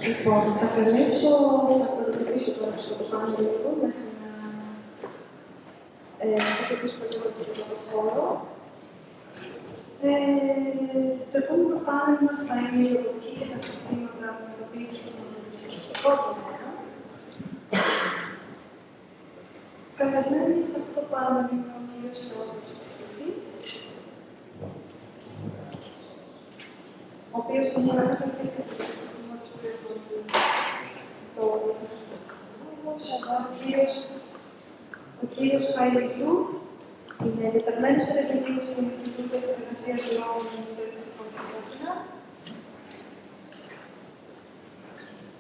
Λοιπόν, θα καλέσω, θα προτροπήσω τώρα στο πάνω λίγο, μέχρι να καθίσουμε λίγο το χώρο. Το επόμενο πάνελ μας θα είναι η ρομποτική και τα συστήματα αντιμετωπίσης των ρομποτικών τομέα. Καλεσμένοι σε αυτό το πάνελ είναι ο κύριος Θεόδωρος Παπαδάκης, ο οποίος είναι ανάπτυξης και πληροφορικής ο κύριος Χαϊλιού είναι διαταγμένος ερευνητής στο Ινστιτούτο Επεξεργασίας Λόγων στο Ελληνικό Πανεπιστήμιο.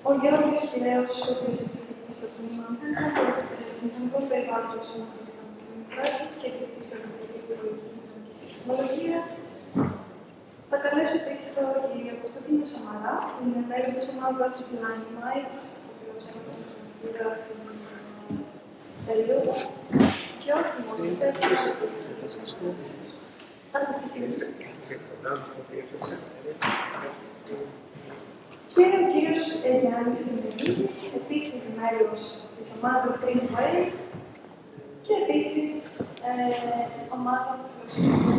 Ο Γιώργος Φυλαίος, ο οποίος είναι στο τμήμα Μηχανικών Περιβάλλοντος του Πανεπιστήμιου Κράτης και διευθυντής του Πανεπιστημίου Κοινωνικής Τεχνολογίας. Θα καλέσω επίσης τώρα την κυρία Κωνσταντίνη Σαμαρά, που είναι μέλος της ομάδας Blind Minds, ο οποίος είναι περίοδο. Και όχι μόνο, και ο κύριος Γιάννης Τιμπελίδης, επίσης μέλος της ομάδας Green Way και επίσης ομάδα που φιλοξενείται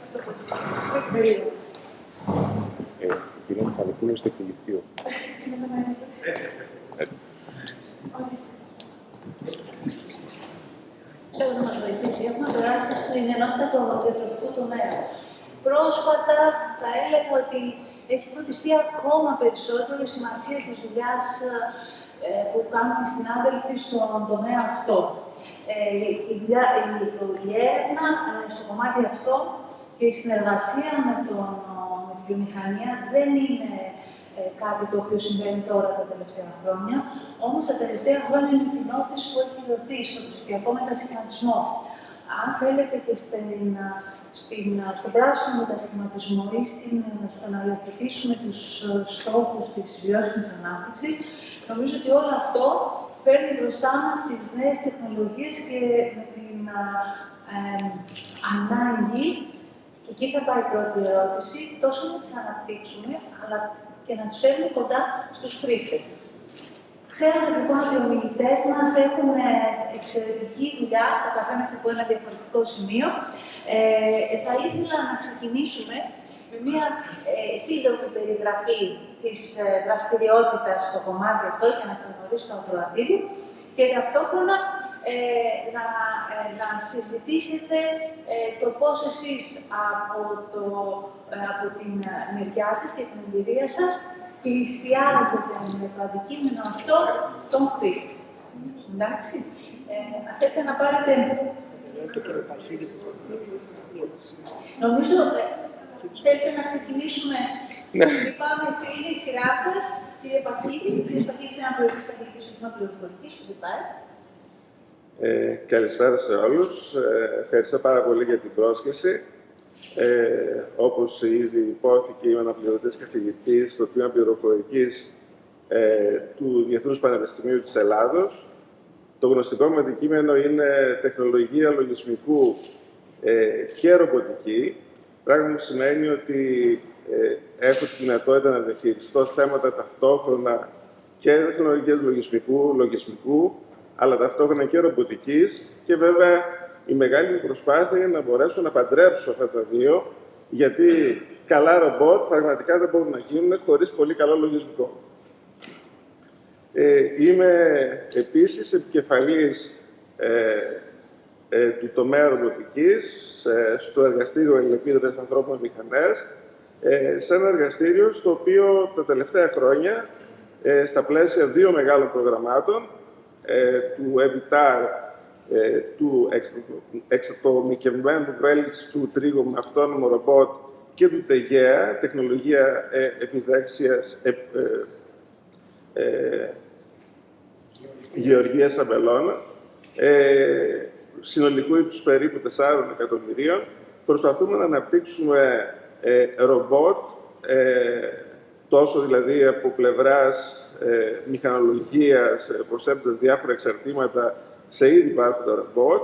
στην περίοδο. Κύριε Μιχαλικού είναι στο κηλικείο. Θέλω να μας βοηθήσει. Έχουμε περάσει στην ενότητα του αγροτικού τομέα. Πρόσφατα θα έλεγα ότι έχει φωτιστεί ακόμα περισσότερο η σημασία της δουλειάς που κάνουν οι συνάδελφοι στον τομέα αυτό. Η έρευνα στο κομμάτι αυτό και η συνεργασία με τη βιομηχανία δεν είναι κάτι το οποίο συμβαίνει τώρα τα τελευταία χρόνια. Όμως τα τελευταία χρόνια είναι την όθηση που έχει δοθεί στον ψηφιακό μετασχηματισμό. Αν θέλετε και στον πράσινο μετασχηματισμό ή στο να υιοθετήσουμε τους στόχους της βιώσιμης ανάπτυξης, νομίζω ότι όλο αυτό φέρνει μπροστά μας τις νέες τεχνολογίες και με την ανάγκη, και εκεί θα πάει η πρώτη ερώτηση, τόσο να τις αναπτύξουμε, αλλά και να τις φέρουμε κοντά στους χρήστες. Ξέροντας λοιπόν ότι οι ομιλητές μας έχουν εξαιρετική δουλειά, ο καθένας από ένα διαφορετικό σημείο, θα ήθελα να ξεκινήσουμε με μια σύντομη περιγραφή της δραστηριότητας στο κομμάτι αυτό για να σας γνωρίσω το ακροατήριο και ταυτόχρονα να συζητήσετε το πώς εσείς από την μεριά σας και την εμπειρία σας πλησιάζετε με το αντικείμενο αυτό τον χρήστη. Εντάξει. Θέλετε να πάρετε... Νομίζω, θέλετε να ξεκινήσουμε. Πάμε είναι η σειρά σας, κύριε Πακίδη. Κύριε Πακίδη, είναι ένα καθηγητής πληροφορικής που πάει. Καλησπέρα σε όλους. Ευχαριστώ πάρα πολύ για την πρόσκληση. Όπως ήδη υπόθηκε, είμαι αναπληρωτής καθηγητής στο τμήμα πληροφορικής του Διεθνούς Πανεπιστημίου της Ελλάδος. Το γνωστικό μου αντικείμενο είναι τεχνολογία λογισμικού και ρομποτική, πράγμα που σημαίνει ότι έχω τη δυνατότητα να διαχειριστώ θέματα ταυτόχρονα και τεχνολογίας λογισμικού, αλλά ταυτόχρονα και ρομποτικής και βέβαια η μεγάλη προσπάθεια είναι να μπορέσω να παντρέψω αυτά τα δύο, γιατί καλά ρομπότ πραγματικά δεν μπορούν να γίνουν χωρίς πολύ καλό λογισμικό. Είμαι επίσης επικεφαλής του τομέα ρομποτικής στο εργαστήριο Αλληλεπίδρασης Ανθρώπων Μηχανές, σε ένα εργαστήριο στο οποίο τα τελευταία χρόνια, στα πλαίσια δύο μεγάλων προγραμμάτων, του EVITAR, του εξατομικευμένου βέλτιστου τρίγου με αυτόνομο ρομπότ και του TEGEA, τεχνολογία επιδέξιας γεωργίας αμπελών, συνολικού ύψους περίπου 4 εκατομμυρίων, προσπαθούμε να αναπτύξουμε ρομπότ, τόσο δηλαδή από πλευράς μηχανολογίας, προσθέτοντας διάφορα εξαρτήματα σε ήδη υπάρχοντα ρομπότ,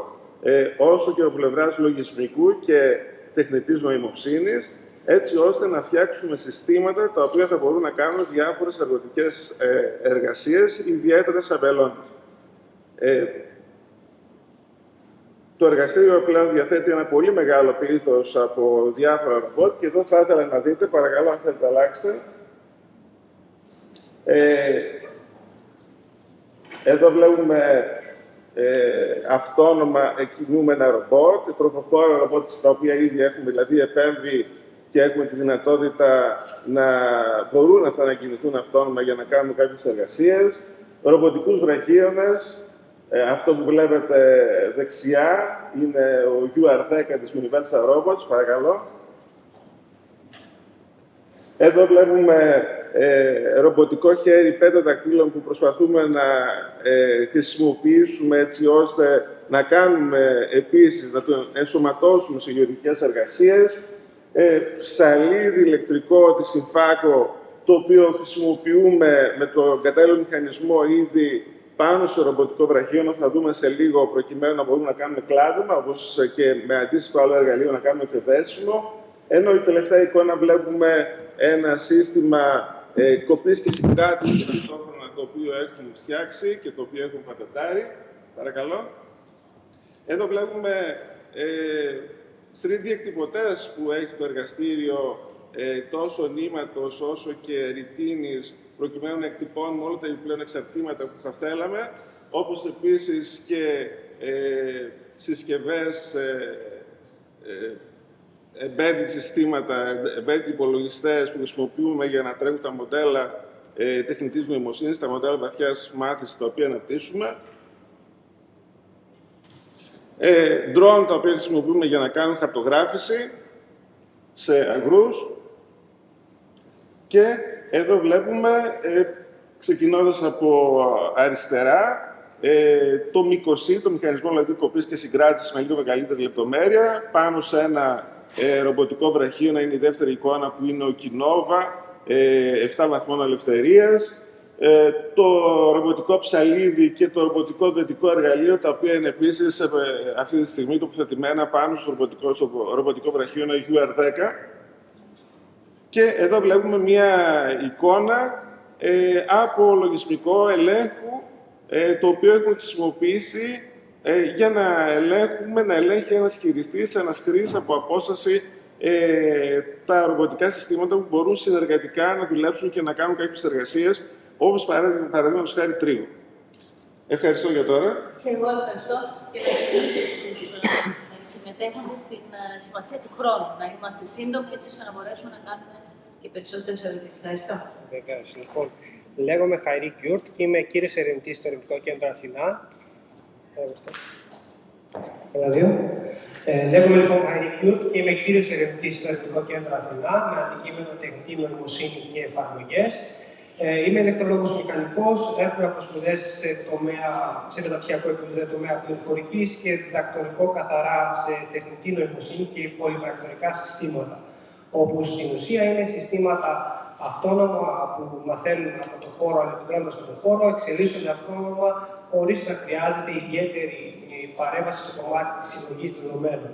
όσο και από πλευράς λογισμικού και τεχνητής νοημοσύνης, έτσι ώστε να φτιάξουμε συστήματα τα οποία θα μπορούν να κάνουν διάφορες εργοτικές εργασίες, ιδιαίτερα σε αμπελώνες. Το εργαστήριο πλέον διαθέτει ένα πολύ μεγάλο πλήθος από διάφορα ρομπότ και εδώ θα ήθελα να δείτε, παρακαλώ αν θέλετε αλλάξτε. Εδώ βλέπουμε αυτόνομα κινούμενα ρομπότ, τροχοφόρα ρομπότ τα οποία ήδη έχουμε δηλαδή επέμβει και έχουμε τη δυνατότητα να μπορούν αυτά να κινηθούν αυτόνομα για να κάνουν κάποιες εργασίες. Ρομποτικούς βραχίονες, αυτό που βλέπετε δεξιά είναι ο UR10 της Universal Robots, παρακαλώ. Εδώ βλέπουμε ρομποτικό χέρι 5 δακτύλων που προσπαθούμε να χρησιμοποιήσουμε έτσι ώστε να κάνουμε επίσης, να το ενσωματώσουμε σε γεωργικές εργασίες. Ψαλίδι ηλεκτρικό της Συμφάκο, το οποίο χρησιμοποιούμε με τον κατάλληλο μηχανισμό ήδη πάνω στο ρομποτικό βραχίωνο. Θα δούμε σε λίγο, προκειμένου να μπορούμε να κάνουμε κλάδεμα, όπως και με αντίστοιχο άλλο εργαλείο να κάνουμε και δέσιμο. Ενώ η τελευταία εικόνα βλέπουμε ένα σύστημα κοπής και συγκράτησης ταυτόχρονα, το οποίο έχουμε φτιάξει και το οποίο έχουμε πατεντάρει. Παρακαλώ. Εδώ βλέπουμε 3D εκτυπωτές που έχει το εργαστήριο, τόσο νήματος όσο και ρητίνης, προκειμένου να εκτυπώνουμε όλα τα επιπλέον εξαρτήματα που θα θέλαμε, όπως επίσης και συσκευές embedded συστήματα, embedded υπολογιστές που χρησιμοποιούμε για να τρέχουν τα μοντέλα τεχνητής νοημοσύνης, τα μοντέλα βαθιάς μάθησης τα οποία αναπτύσσουμε. Drone τα οποία χρησιμοποιούμε για να κάνουν χαρτογράφηση σε αγρούς. Και εδώ βλέπουμε, ξεκινώντας από αριστερά, το MICOSI, το μηχανισμό δηλαδή κοπής και συγκράτησης με λίγο μεγαλύτερη λεπτομέρεια, πάνω σε ένα ρομποτικό βραχίωνα, είναι η δεύτερη εικόνα που είναι ο KINOVA, 7 βαθμών ελευθερίας, το ρομποτικό ψαλίδι και το ρομποτικό δετικό εργαλείο, τα οποία είναι επίσης αυτή τη στιγμή τοποθετημένα πάνω στο ρομποτικό βραχίωνα UR10. Και εδώ βλέπουμε μία εικόνα από λογισμικό ελέγχου, το οποίο έχουμε χρησιμοποιήσει για να ελέγχει ένας χειριστής, ένας χρήστης από απόσταση τα ρομποτικά συστήματα που μπορούν συνεργατικά να δουλέψουν και να κάνουν κάποιες εργασίες, όπως παραδείγματος χάρη τρίγο. Ευχαριστώ για τώρα. Και εγώ ευχαριστώ και να ευχαριστήσω στους συμμετέχοντες στην σημασία του χρόνου. Να είμαστε σύντομοι έτσι ώστε να μπορέσουμε να κάνουμε και περισσότερες ερωτήσεις. Ευχαριστώ. Βεβαίως. Λοιπόν, λέγομαι Χαϊρή Κιούρτ και είμαι κύριος ερευνητής στο Ερευνητικό Κέντρο Αθηνά. Λέγομαι λοιπόν Χαϊρή Κιούρτ και είμαι κύριος ερευνητής στο Ερευνητικό Κέντρο Αθηνά με αντικείμενο τεχνητή νοημοσύνη και εφαρμογές. Είμαι ηλεκτρολόγος μηχανικός, έχω αποσπουδές σε μεταπτυχιακό επίπεδο τομέα πληροφορικής και διδακτορικό καθαρά σε τεχνητή νοημοσύνη και πολυπρακτορικά συστήματα. Όπου στην ουσία είναι συστήματα αυτόνομα που μαθαίνουν από το χώρο, αντιδρώντας με τον χώρο, εξελίσσονται αυτόνομα χωρίς να χρειάζεται ιδιαίτερη παρέμβαση στο κομμάτι της συλλογής των δεδομένων.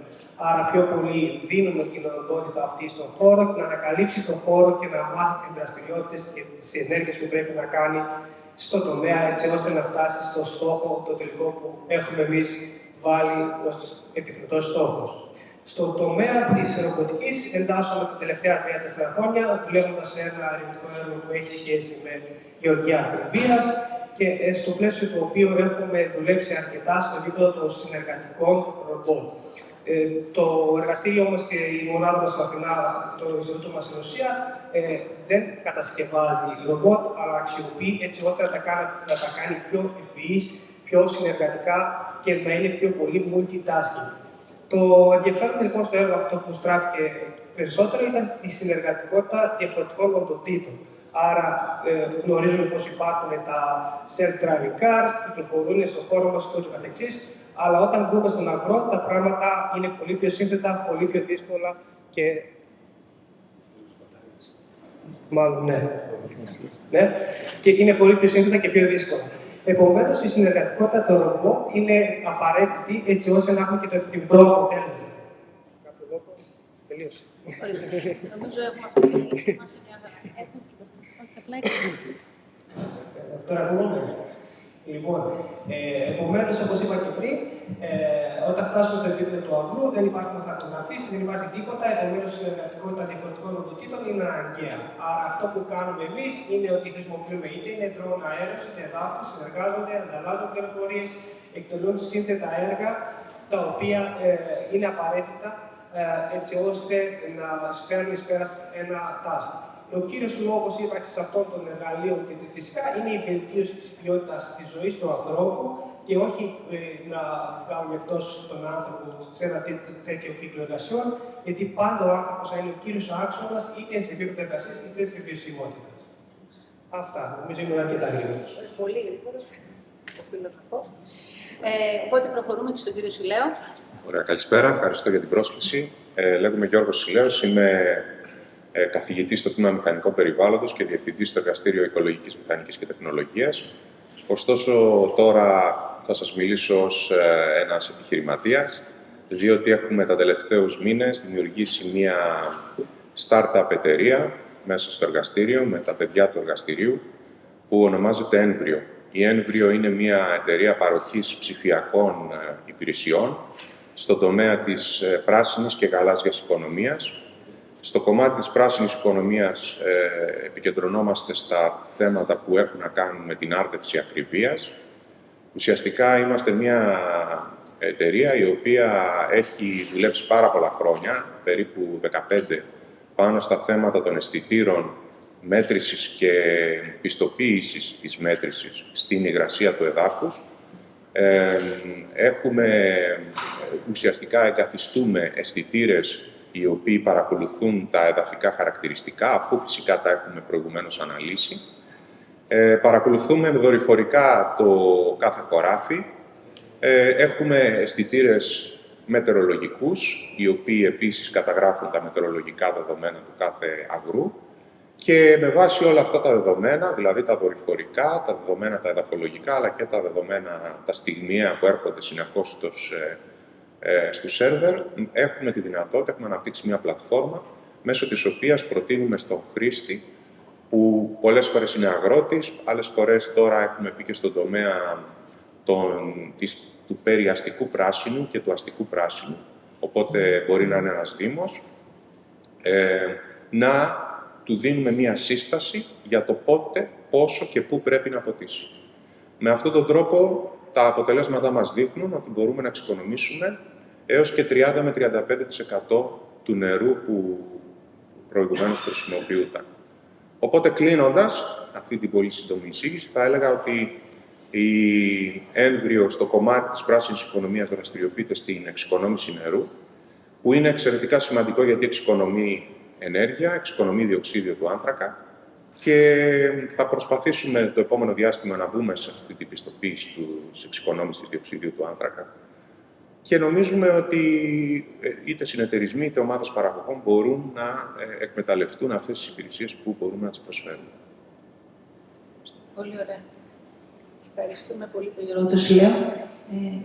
Άρα, πιο πολύ δίνουμε την οντότητα αυτή στον χώρο και να ανακαλύψει τον χώρο και να μάθει τις δραστηριότητες και τις ενέργειες που πρέπει να κάνει στο τομέα, έτσι ώστε να φτάσει στο στόχο, το τελικό που έχουμε εμείς βάλει ως επιθυμητός στόχος. Στον τομέα της ρομποτικής εντάσσομαι τα τελευταία 3-4 χρόνια, δουλεύοντας σε ένα ερευνητικό έργο που έχει σχέση με γεωργία ακριβίας και στο πλαίσιο του οποίου έχουμε δουλέψει αρκετά στο επίπεδο των συνεργατικών ρομπότ. Το εργαστήριο μας και η μονάδα μας στην Αθηνά, το Ινστιτούτο μας στην ουσία, δεν κατασκευάζει ρομπότ, αλλά αξιοποιεί έτσι ώστε να τα κάνει πιο ευφυείς, πιο συνεργατικά και να είναι πιο πολύ multitasking. Το ενδιαφέρον λοιπόν στο έργο αυτό που στράφηκε περισσότερο ήταν στη συνεργατικότητα διαφορετικών οντοτήτων. Άρα γνωρίζουμε πως υπάρχουν τα self-driving cars, που κυκλοφορούν στον χώρο μας και ούτω καθεξής, αλλά όταν βγούμε στον αγρό τα πράγματα είναι πολύ πιο σύνθετα, πολύ πιο δύσκολα και... Μάλλον ναι. Και είναι πολύ πιο σύνθετα και πιο δύσκολα. Επομένως, η συνεργατικότητα των ρομπότ είναι απαραίτητη έτσι ώστε να έχουμε και το επιθυμητό αποτέλεσμα. Τελείωσε. Νομίζω έχουμε αυτό το λύση. Είμαστε μια χαρά. Τώρα ακούμε. Λοιπόν, επομένως, όπως είπα και πριν, όταν φτάσουμε στο επίπεδο του αγρού, δεν υπάρχουν χαρτογραφίες, δεν υπάρχει τίποτα. Επομένως, η συνεργατικότητα διαφορετικών οντοτήτων είναι αναγκαία. Άρα, αυτό που κάνουμε εμείς είναι ότι χρησιμοποιούμε είτε είναι drone αέρος, είτε εδάφους, συνεργάζονται, ανταλλάζουν πληροφορίες, εκτελούν σύνθετα έργα, τα οποία είναι απαραίτητα έτσι ώστε να φέρουν εις πέρας ένα task. Ο κύριος λόγος ύπαρξης αυτών των εργαλείων και φυσικά είναι η βελτίωση της ποιότητας της ζωής του ανθρώπου και όχι να βγάλουμε εκτός τον άνθρωπο σε ένα τέτοιο κύκλο εργασιών, γιατί πάντα ο άνθρωπος θα είναι ο κύριος άξονας είτε σε επίπεδο εργασίας είτε σε βιωσιμότητα. Αυτά, νομίζω είναι αρκετά γρήγορα. Πολύ γρήγορα. Οφείλω να πω. Οπότε προχωρούμε και στον κύριο Σιλέο. Ωραία, καλησπέρα. Ευχαριστώ για την πρόσκληση. Λέγομαι Γιώργος Σιλέος. Είμαι καθηγητής στο Τμήμα Μηχανικών Περιβάλλοντος και διευθυντής στο Εργαστήριο Οικολογικής Μηχανικής και Τεχνολογίας. Ωστόσο, τώρα θα σας μιλήσω ως ένας επιχειρηματίας, διότι έχουμε τα τελευταίους μήνες δημιουργήσει μια startup εταιρεία μέσα στο εργαστήριο, με τα παιδιά του εργαστηρίου, που ονομάζεται Έμβριο. Η Έμβριο είναι μια εταιρεία παροχής ψηφιακών υπηρεσιών στον τομέα της πράσινης και γαλάζιας οικονομίας. Στο κομμάτι της πράσινης οικονομίας επικεντρωνόμαστε στα θέματα που έχουν να κάνουν με την άρδευση ακριβίας. Ουσιαστικά είμαστε μια εταιρεία η οποία έχει δουλέψει πάρα πολλά χρόνια, περίπου 15, πάνω στα θέματα των αισθητήρων, μέτρησης και πιστοποίησης της μέτρησης στην υγρασία του εδάφους. Ουσιαστικά εγκαθιστούμε αισθητήρες οι οποίοι παρακολουθούν τα εδαφικά χαρακτηριστικά, αφού φυσικά τα έχουμε προηγουμένως αναλύσει. Παρακολουθούμε δορυφορικά το κάθε χωράφι. Έχουμε αισθητήρες μετεωρολογικούς, οι οποίοι επίσης καταγράφουν τα μετεωρολογικά δεδομένα του κάθε αγρού. Και με βάση όλα αυτά τα δεδομένα, δηλαδή τα δορυφορικά, τα δεδομένα τα εδαφολογικά, αλλά και τα δεδομένα, τα στιγμιαία που έρχονται συνεχώς στους σερβερ, έχουμε τη δυνατότητα, έχουμε αναπτύξει μια πλατφόρμα, μέσω της οποίας προτείνουμε στον χρήστη, που πολλές φορές είναι αγρότης, άλλες φορές τώρα έχουμε πει και στον τομέα του περιαστικού πράσινου και του αστικού πράσινου, οπότε μπορεί να είναι ένας δήμος, να του δίνουμε μία σύσταση για το πότε, πόσο και πού πρέπει να ποτίσει. Με αυτόν τον τρόπο, τα αποτελέσματά μας δείχνουν ότι μπορούμε να εξοικονομήσουμε έως και 30 με 35% του νερού που προηγουμένως χρησιμοποιούταν. Οπότε, κλείνοντας αυτή την πολύ σύντομη εισήγηση, θα έλεγα ότι η Έμβριο στο κομμάτι της πράσινης οικονομίας δραστηριοποιείται στην εξοικονόμηση νερού, που είναι εξαιρετικά σημαντικό γιατί εξοικονομεί ενέργεια, εξοικονομεί διοξείδιο του άνθρακα και θα προσπαθήσουμε το επόμενο διάστημα να μπούμε σε αυτή την πιστοποίηση της εξοικονόμησης διοξείδιου του άνθρακα και νομίζουμε ότι είτε συνεταιρισμοί είτε ομάδες παραγωγών μπορούν να εκμεταλλευτούν αυτές τις υπηρεσίες που μπορούμε να τις προσφέρουμε. Πολύ ωραία. Ευχαριστούμε πολύ τον Γιώργο του Σιλέο.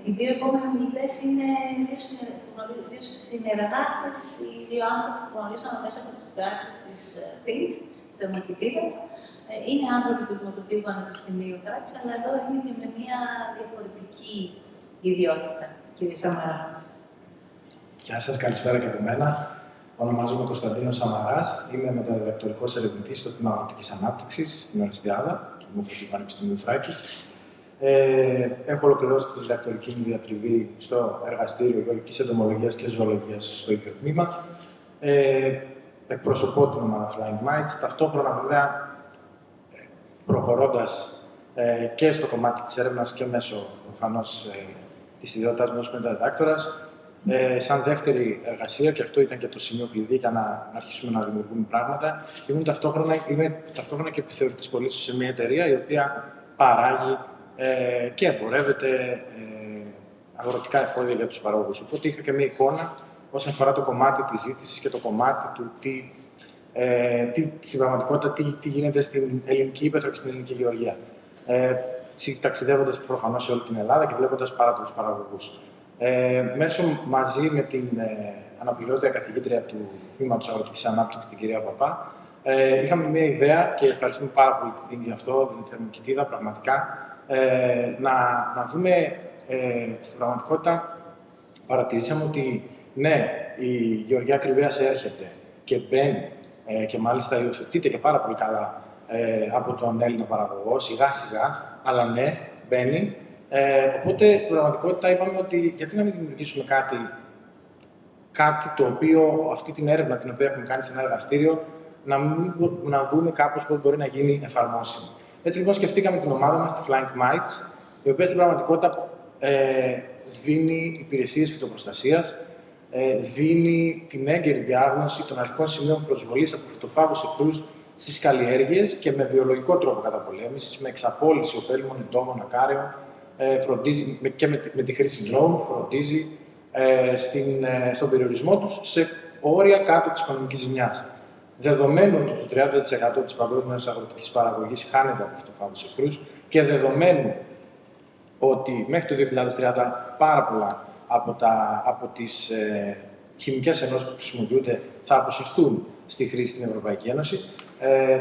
Οι δύο επόμενοι μιλητές είναι δύο συνεργάτες, οι δύο άνθρωποι που γνωρίσαμε μέσα από τις δράσεις της ΦΙΛ, της θερμοκηπίδας. Είναι άνθρωποι του Δημοκρατικού Πανεπιστημίου Θράκης, αλλά εδώ είναι και με μια διαφορετική ιδιότητα, κύριε Σαμαρά. Γεια σας, καλησπέρα και από μένα. Ονομάζομαι Κωνσταντίνος Σαμαράς. Είμαι μεταδιδακτορικός ερευνητής στο Τμήμα Αγροτικής Ανάπτυξης στην Ορεστιάδα, του Δημοκρατικού Πανεπιστημίου Θράκης. Έχω ολοκληρώσει τη διδακτορική μου διατριβή στο Εργαστήριο Γεωλογικής Εντομολογίας και Ζωολογίας στο ίδιο τμήμα. Εκπροσωπώ την ομάδα Flying Mites, ταυτόχρονα βέβαια προχωρώντας και στο κομμάτι της έρευνας και μέσω προφανώς της ιδιότητάς μου ως μεταδιδάκτορας. Σαν δεύτερη εργασία, και αυτό ήταν και το σημείο κλειδί για να αρχίσουμε να δημιουργούμε πράγματα, είμαι ταυτόχρονα και επιθεωρητής πωλήσεων σε μια εταιρεία η οποία παράγει και εμπορεύεται αγροτικά εφόδια για τους παραγωγούς. Οπότε είχα και μια εικόνα όσον αφορά το κομμάτι της ζήτησης και το κομμάτι του στην πραγματικότητα τι γίνεται στην ελληνική ύπαιθρο και στην ελληνική γεωργία. Ταξιδεύοντας προφανώς σε όλη την Ελλάδα και βλέποντας πάρα πολλούς παραγωγούς. Μαζί με την αναπληρώτρια καθηγήτρια του Τμήματος Αγροτικής Ανάπτυξης, την κυρία Παπά. Είχαμε μια ιδέα και ευχαριστούμε πάρα πολύ τη Think για αυτό, την θερμοκοιτίδα, πραγματικά. Να δούμε στην πραγματικότητα, παρατηρήσαμε ότι ναι, η γεωργία ακριβίας έρχεται και μπαίνει και μάλιστα υιοθετείται και πάρα πολύ καλά από τον Έλληνα παραγωγό, σιγά σιγά, αλλά ναι, μπαίνει. Οπότε στην πραγματικότητα είπαμε ότι γιατί να μην δημιουργήσουμε κάτι το οποίο, αυτή την έρευνα την οποία έχουμε κάνει σε ένα εργαστήριο, να δούμε κάπως πώς μπορεί να γίνει εφαρμόσιμο. Έτσι λοιπόν σκεφτήκαμε την ομάδα μας, τη Flying Mites, η οποία στην πραγματικότητα δίνει υπηρεσίες φυτοπροστασίας, δίνει την έγκαιρη διάγνωση των αρχικών σημείων προσβολής από φυτοφάγους εχθρούς στις καλλιέργειες και με βιολογικό τρόπο καταπολέμησης, με εξαπόλυση ωφέλιμων εντόμων ακάρεων, φροντίζει και με τη χρήση drone, φροντίζει στον περιορισμό τους σε όρια κάτω της οικονομικής ζημιάς. Δεδομένου ότι το 30% της παγκόσμιας αγροτικής παραγωγής χάνεται από φυτοφάγους εχθρούς και δεδομένου ότι μέχρι το 2030 πάρα πολλά από τις χημικές ενώσεις που χρησιμοποιούνται θα αποσυρθούν στη χρήση στην Ευρωπαϊκή Ένωση,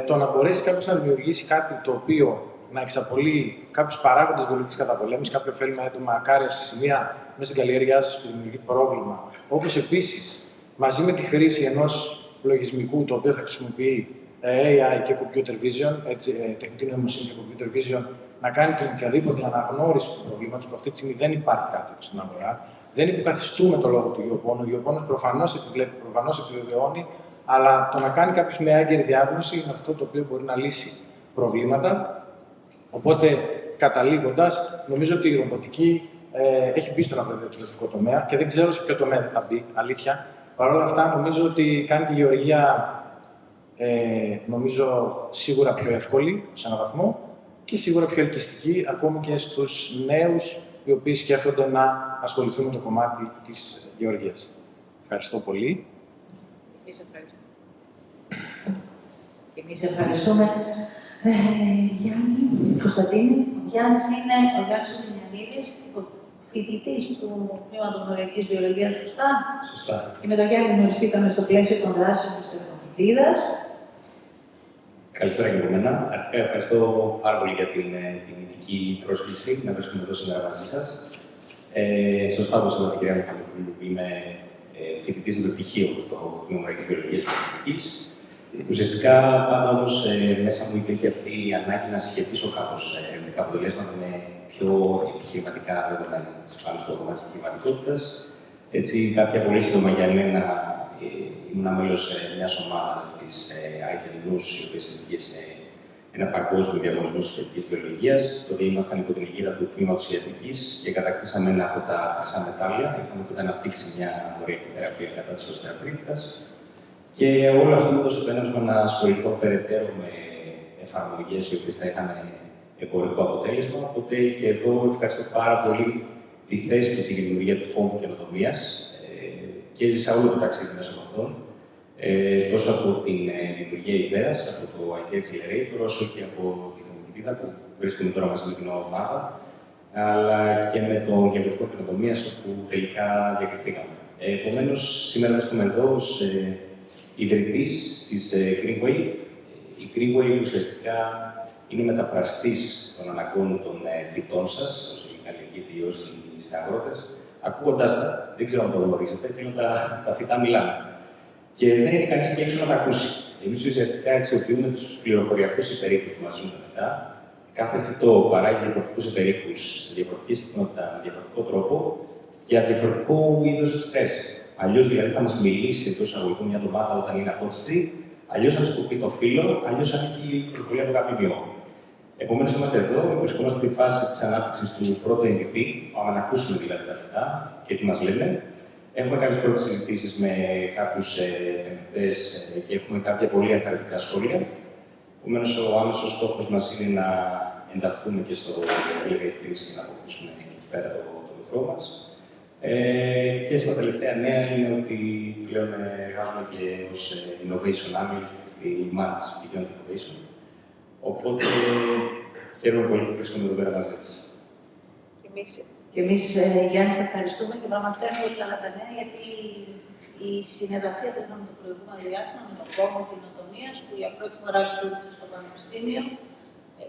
το να μπορέσει κάποιος να δημιουργήσει κάτι το οποίο να εξαπολύει κάποιους παράγοντες βιολογικής καταπολέμησης, κάποια ωφέλιμα έντομα, ακάρια σημεία μέσα στην καλλιέργειά σας που δημιουργεί πρόβλημα, όπως επίσης μαζί με τη χρήση ενός λογισμικού το οποίο θα χρησιμοποιεί AI και computer vision, τεχνητή νοημοσύνη και computer vision, να κάνει την οποιαδήποτε αναγνώριση του προβλήματος, που αυτή τη στιγμή δεν υπάρχει κάτι στην αγορά. Δεν υποκαθιστούμε το λόγο του γεωπόνου. Ο γεωπόνος προφανώς επιβλέπει, προφανώς επιβεβαιώνει, αλλά το να κάνει κάποιος μια έγκαιρη διάγνωση είναι αυτό το οποίο μπορεί να λύσει προβλήματα. Οπότε, καταλήγοντας, νομίζω ότι η ρομποτική έχει μπει στον αγροτικό τομέα και δεν ξέρω σε ποιο τομέα θα μπει, αλήθεια. Παρ' όλα αυτά, νομίζω ότι κάνει τη γεωργία νομίζω σίγουρα πιο εύκολη σε έναν βαθμό και σίγουρα πιο ελκυστική ακόμη και στους νέους οι οποίοι σκέφτονται να ασχοληθούν με το κομμάτι της γεωργίας. Ευχαριστώ πολύ. Και εμείς ευχαριστούμε. Γιάννη Κωνσταντίνη, ο Γιάννης είναι ο Γιάννης Ζημιανίδης, φοιτητής του Τμήματος Μοριακής Βιολογίας, σωστά. Σωστά. Και με τον Γιάννη γνωριστήκαμε στο πλαίσιο των δράσεων της θερμοκοιτίδας. Καλησπέρα και από μένα. Αρχικά ευχαριστώ πάρα πολύ για την τιμητική πρόσκληση να βρίσκομαι εδώ σήμερα μαζί σας. Σωστά, όπως είπατε, κυρία Μιχαλοπούλου, είμαι φοιτητής με το πτυχίο στο Τμήμα Μοριακής Βιολογίας και Τεχνικής. Ουσιαστικά, πάντα όμως μέσα μου υπήρχε αυτή η ανάγκη να συσχετίσω κάπως ερευνητικά αποτελέσματα με πιο επιχειρηματικά δεδομένα πάνω στο κομμάτι της επιχειρηματικότητας. Έτσι, κάποια πολύ σύντομα για μένα, ήμουν μέλος μιας ομάδας της IGN News, η οποία συμμετείχε σε ένα παγκόσμιο διαγωνισμό της φυτικής βιολογίας. Τότε ήμασταν υπό την αιγύδα του Τμήματος Ιατρικής και κατακτήσαμε ένα από τα χρυσά μετάλλια. Είχαμε τότε αναπτύξει μια μοριακή θεραπεία κατά της οστεοαρθρίτιδας. Και όλο αυτό μου έδωσε το έναυσμα να ασχοληθώ περαιτέρω με εφαρμογές οι οποίες θα είχαν εμπορικό αποτέλεσμα. Οπότε και εδώ ευχαριστώ πάρα πολύ τη θέσπιση και τη δημιουργία του Φόντου Καινοτομίας και έζησα όλο το ταξίδι μέσα από αυτόν. Τόσο από την δημιουργία ιδέας, από το IT Accelerator, όσο και από τη θερμοκοιτίδα που βρίσκομαι τώρα μαζί με την ομάδα, αλλά και με τον διαγωνισμό καινοτομίας όπου τελικά διακριθήκαμε. Επομένως, σήμερα βρίσκομαι εδώ ως ιδρυτής της Greenway. Η Greenway ουσιαστικά είναι μεταφραστής των αναγκών των φυτών σας, όσο και καλλιεργείται ή όσοι είστε αγρότες. Ακούγοντας τα, δεν ξέρω αν το γνωρίζετε, πλέον τα φυτά μιλάνε. Και δεν είναι κανείς εκεί έξω να τα ακούσει. Εμείς ουσιαστικά αξιοποιούμε τους πληροφοριακούς υπερήχους που μας δίνουν τα φυτά. Κάθε φυτό παράγει διαφορετικούς υπερήχους σε διαφορετική συχνότητα, με διαφορετικό τρόπο και για διαφορετικό είδος στρες. Αλλιώς δηλαδή θα μας μιλήσει εντός εισαγωγικών μια ντομάτα όταν είναι απότσιστη, αλλιώς αν σκοπεί το φύλλο, αλλιώς αν έχει προσβολή από κάποιο ιό. Επομένως, είμαστε εδώ, βρισκόμαστε στη φάση της ανάπτυξης του πρώτου MVP. Πάμε να ακούσουμε δηλαδή τα φυτά και τι μας λένε. Έχουμε κάποιες πρώτες συζητήσεις με κάποιους επενδυτές και έχουμε κάποια πολύ ενθαρρυντικά σχόλια. Επομένως, ο άμεσος στόχος μας είναι να ενταχθούμε και στο Elevate 3 και να αποκτήσουμε εκεί πέρα το μεθρό μας. Και στα τελευταία νέα είναι ότι πλέον εργάζομαι και ως Innovation Analyst στη MANTS Beyond Innovation. Οπότε χαίρομαι πολύ που βρίσκομαι εδώ πέρα μαζί σας. Και εμείς, Γιάννη, σε ευχαριστούμε και πραγματικά είναι πολύ καλά τα νέα, γιατί η συνεργασία που είχαμε το προηγούμενο διάστημα με τον κόμμα καινοτομίας, που για πρώτη φορά λειτουργεί στο Πανεπιστήμιο.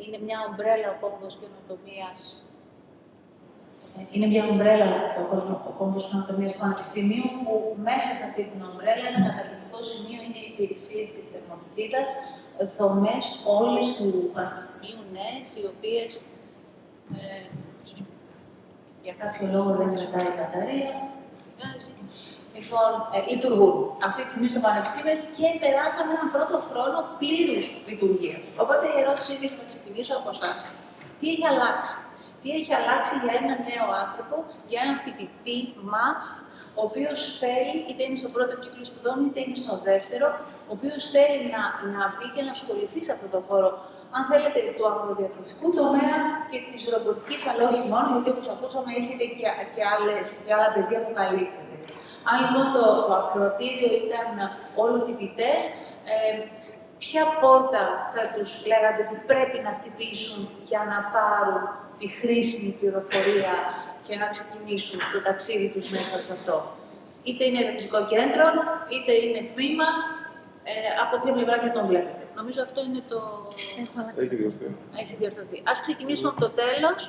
Είναι μια ομπρέλα ο κόμβος καινοτομίας. Είναι μια ομπρέλα ο κόμβος καινοτομίας του Πανεπιστημίου, που μέσα σε αυτή την ομπρέλα ένα καταληκτικό σημείο είναι οι υπηρεσίες της θερμοκηπίδας, δομές όλες του Πανεπιστημίου νέες, οι οποίες για κάποιο λόγο δεν κρατάει η μπαταρία. Λοιπόν, λειτουργούν αυτή τη στιγμή στο Πανεπιστήμιο και περάσαμε έναν πρώτο χρόνο πλήρους λειτουργίας. Οπότε η ερώτηση είναι, θα ξεκινήσω από εσάς. Τι έχει αλλάξει? Τι έχει αλλάξει για έναν νέο άνθρωπο, για έναν φοιτητή μας, ο οποίος θέλει, είτε είναι στον πρώτο κύκλο σπουδών, είτε είναι στο δεύτερο, ο οποίος θέλει να μπει και να ασχοληθεί σε αυτό το χώρο, αν θέλετε, του αγροδιατροφικού τομέα και της ρομποτικής, αλλά όχι μόνο, γιατί όπως ακούσαμε έχετε και άλλα παιδιά που καλύπτεται. Αν λοιπόν το ακροατήριο ήταν όλοι φοιτητές, ποια πόρτα θα τους λέγατε ότι πρέπει να χτυπήσουν για να πάρουν τη χρήσιμη πληροφορία και να ξεκινήσουν το ταξίδι τους μέσα σε αυτό? Είτε είναι ερευνητικό κέντρο, είτε είναι τμήμα, από ποια πλευρά και τον βλέπετε. Νομίζω αυτό είναι το... Έχει διορθωθεί. Ας ξεκινήσουμε από το τέλος